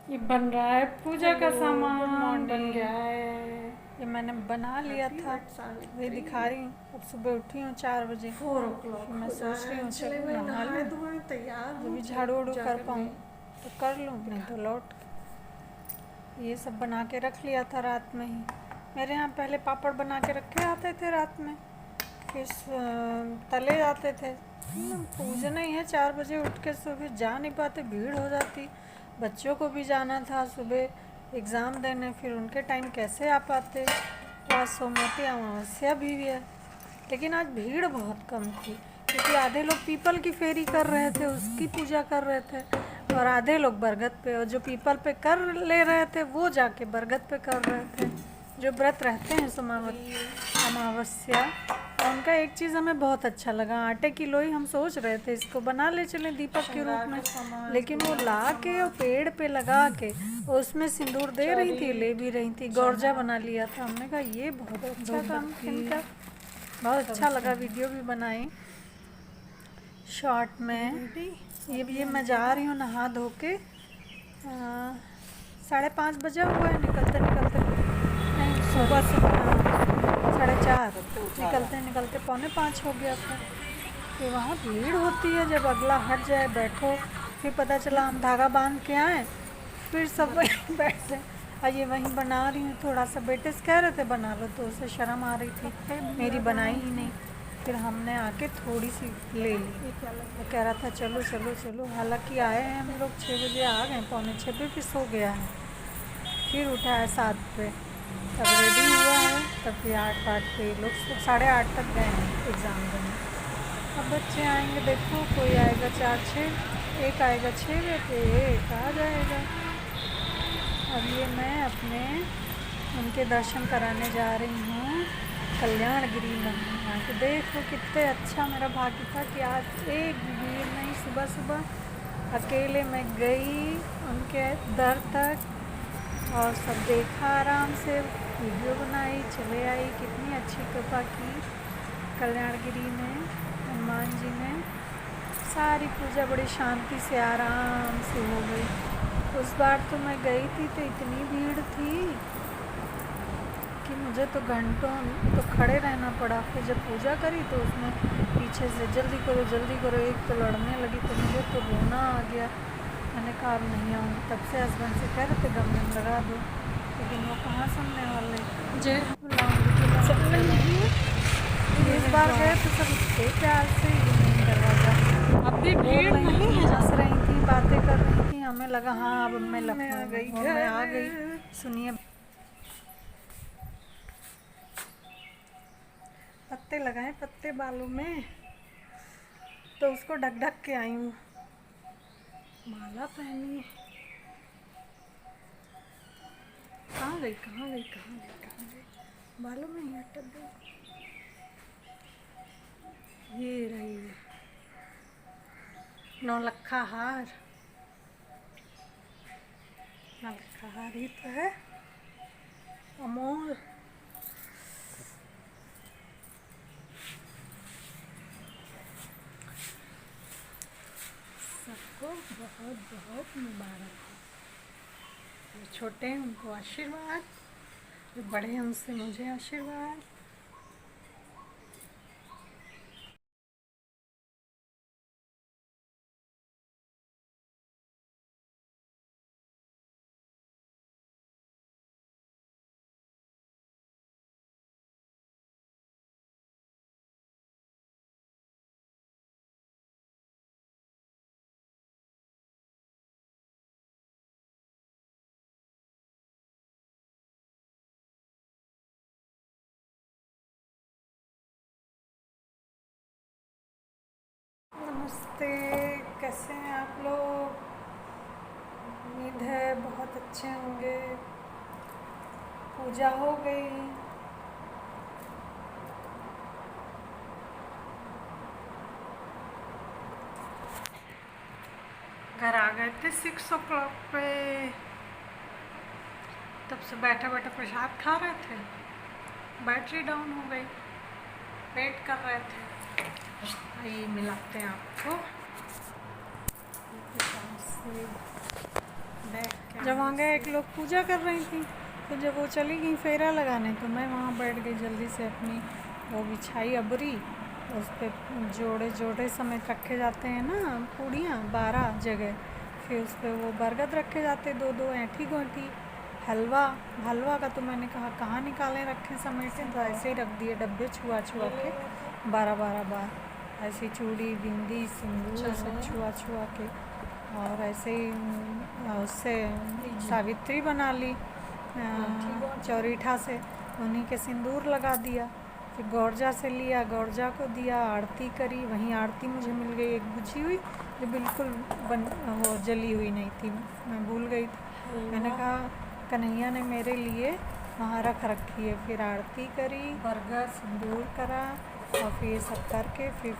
ये बन रहा है पूजा का हेलो, गुड सामान बन मॉर्निंग। गया है। ये मैंने बना लिया था, वही दिखा रही हूँ। अब सुबह उठी हूँ 4 बजे। 4 o'clock फिर मैं हो जा सोच रहा रही है। हूँ चले चलो भाई नहा नहाए लूँ, धोए तैयार जब हूँ भी फिर झाड़ू वाड़ू पूजा कर पाऊँ करने। तो कर लूँ, नहीं तो लौट के। ये सब बना के रख लिया था रात में ही। मेरे यहाँ पहले पापड़ बना के रखे आते थे रात में, फिर तले जाते थे। पूजना ही है, 4 बजे उठ के सुबह जा नहीं पाते, भीड़ हो जाती। बच्चों को भी जाना था सुबह एग्ज़ाम देने, फिर उनके टाइम कैसे आ पाते। तो आज सोमवती अमावस्या भी है, लेकिन आज भीड़ बहुत कम थी, क्योंकि आधे लोग पीपल की फेरी कर रहे थे, उसकी पूजा कर रहे थे, और आधे लोग बरगद पे, और जो पीपल पे कर ले रहे थे वो जाके बरगद पे कर रहे थे, जो व्रत रहते हैं अमावस्या। और उनका एक चीज़ हमें बहुत अच्छा लगा, आटे की लोई। हम सोच रहे थे इसको बना ले चले दीपक के रूप में, लेकिन वो ला के और पेड़ पे लगा के और उसमें सिंदूर दे रही थी, ले भी रही थी, गौरजा बना लिया था। हमने कहा ये बहुत अच्छा काम इनका, बहुत अच्छा लगा। वीडियो भी बनाई शॉर्ट में। ये मैं जा रही हूँ नहा धो के। 5:30 बजा हुआ है, निकलते निकलते, नहीं सुबह सुबह 4:30, निकलते निकलते 4:45 हो गया था। फिर वहाँ भीड़ होती है, जब अगला हट जाए बैठो, फिर पता चला हम धागा बांध के आए, फिर सब वहीं बैठे। और ये वहीं बना रही हूँ थोड़ा सा, बेटे से कह रहे थे बना लो तो उसे शर्म आ रही थी, मेरी बनाई ही नहीं। फिर हमने आके थोड़ी सी ले ली, वो कह रहा था चलो चलो चलो। हालांकि आए हैं हम लोग 6 बजे, आ गए 5:45 पे, फिर सो गया है। फिर उठा है 7 पे, तब रेडी हुआ है, तब फिर 8 पे लोग 8:30 तक गए हैं एग्ज़ाम देने। अब बच्चे आएंगे, देखो कोई आएगा 4-6, एक आएगा 6 बजे, एक आ जाएगा। अब ये मैं अपने उनके दर्शन कराने जा रही हूँ कल्याणगिरी मंदिर। यहाँ के देखो कितने अच्छा मेरा भाग्य था कि आज एक भी भीड़ नहीं। सुबह सुबह अकेले मैं गई उनके दर तक, और सब देखा आराम से, वीडियो बनाई, चले आई। कितनी अच्छी कृपा की कल्याणगिरी ने, हनुमान जी ने। सारी पूजा बड़ी शांति से आराम से हो गई। उस बार तो मैं गई थी तो इतनी भीड़ थी कि मुझे तो घंटों तो खड़े रहना पड़ा। फिर जब पूजा करी तो उसमें पीछे से जल्दी करो, एक तो लड़ने लगी, तो मुझे तो रोना आ गया। मैंने कहा अब नहीं आऊँगी। तब से हस्बैंड से कह रहे थे गम में लगा दो, लेकिन वो कहाँ सुनने वाले। इस बार गए तो सब इतने प्यार से, ये नहीं दरवाजा, अब भी भीड़ बोल रही नहीं थी, है। हंस रही थी, बातें कर रही थी। हमें लगा हाँ अब मैं लखनऊ में आ गई। सुनिए, पत्ते लगाए, पत्ते बालों में, तो उसको ढक ढक के आई हूँ। माला पहनी, कहाँ गई कहाँ गई कहाँ गई कहाँ गई, बालों में ही अटक गई। ये रही नौलखा हार, नौलखा हार ही तो है, अमोल। सबको बहुत बहुत मुबारक हो। जो छोटे हैं उनको आशीर्वाद, जो बड़े हैं उनसे मुझे आशीर्वाद। नमस्ते, कैसे हैं आप लोग? उम्मीद है बहुत अच्छे होंगे। पूजा हो गई, घर आ गए थे 6 o'clock पे। तब से बैठे बैठे प्रसाद खा रहे थे, बैटरी डाउन हो गई, वेट कर रहे थे। आइए मिलाते हैं आपको, जब वहाँ गए एक लोग पूजा कर रही थी, तो जब वो चली गई फेरा लगाने तो मैं वहाँ बैठ गई, जल्दी से अपनी वो बिछाई अबरी, उस पर जोड़े जोड़े समेत रखे जाते हैं ना पूड़ियाँ 12 जगह, फिर उस पर वो बरगद रखे जाते 2-2 ऐंठी गोंठी। हलवा का तो मैंने कहा कहाँ निकालें रखें समेटे, तो ऐसे ही रख दिए डब्बे छुआ छुआ के 12-12 बार, ऐसी चूड़ी बिंदी सिंदूर सब छुआ के, और ऐसे ही उससे सावित्री बना ली चौरीठा से, उन्हीं के सिंदूर लगा दिया, फिर गौरजा से लिया, गौरजा को दिया, आरती करी। वहीं आरती मुझे मिल गई एक बुझी हुई जो बिल्कुल वो जली हुई नहीं थी, मैं भूल गई थी। मैंने कहा कन्हैया ने मेरे लिए वहाँ रख रखी है। फिर आरती करी, बरगद सिंदूर करा, और फिर सब करके फिर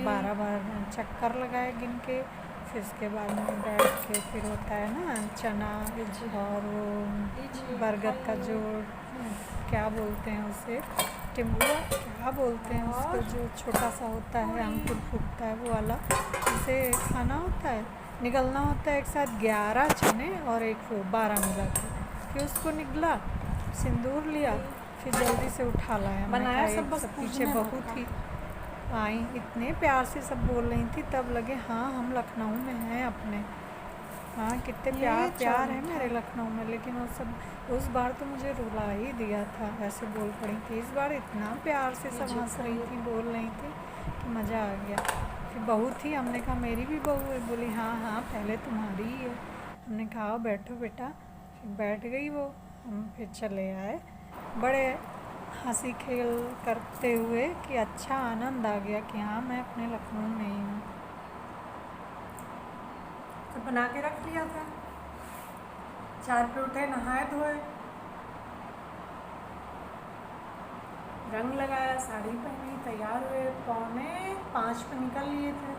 12 बार चक्कर लगाए गिन के। फिर उसके बाद में बैठ के फिर होता है ना चना और वो बरगद का जो क्या बोलते हैं उसे, टिम्बुआ क्या बोलते हैं उसको, जो छोटा सा होता है अंकुर फूटता है वो वाला, उसे खाना होता है, निगलना होता है एक साथ 11 चने और एक वो 12 मिला के, फिर उसको निगला, सिंदूर लिया, फिर जल्दी से उठा लाया, बनाया सब बस पीछे बहू थी आई, इतने प्यार से सब बोल रही थी, तब लगे हाँ हम लखनऊ में हैं अपने, हाँ कितने प्यार है मेरे लखनऊ में। लेकिन वो सब उस बार तो मुझे रुला ही दिया था, ऐसे बोल पड़ी थी। इस बार इतना प्यार से सब हंस रही थी, बोल रही थी कि मज़ा आ गया। फिर बहू थी, हमने कहा मेरी भी बहू है, बोली हाँ पहले तुम्हारी ही है। हमने कहा बैठो बेटा, फिर बैठ गई वो, हम फिर चले आए बड़े हंसी खेल करते हुए कि अच्छा आनंद आ गया कि हाँ मैं अपने लखनऊ में ही हूँ। तो बना के रख लिया था, 4 पे उठे, नहाए धोए, रंग लगाया, साड़ी पहनी, तैयार हुए, 4:45 पे निकल लिए थे,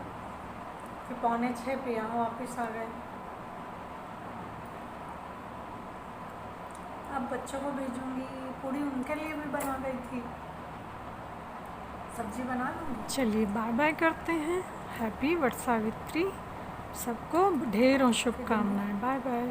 फिर 5:45 पे यहाँ वापस आ गए। अब बच्चों को भेजूंगी, पूरी उनके लिए भी बना गई थी, सब्जी बना लूँगी। चलिए बाय बाय करते हैं, हैप्पी वट सावित्री, सबको ढेरों शुभकामनाएं, बाय बाय।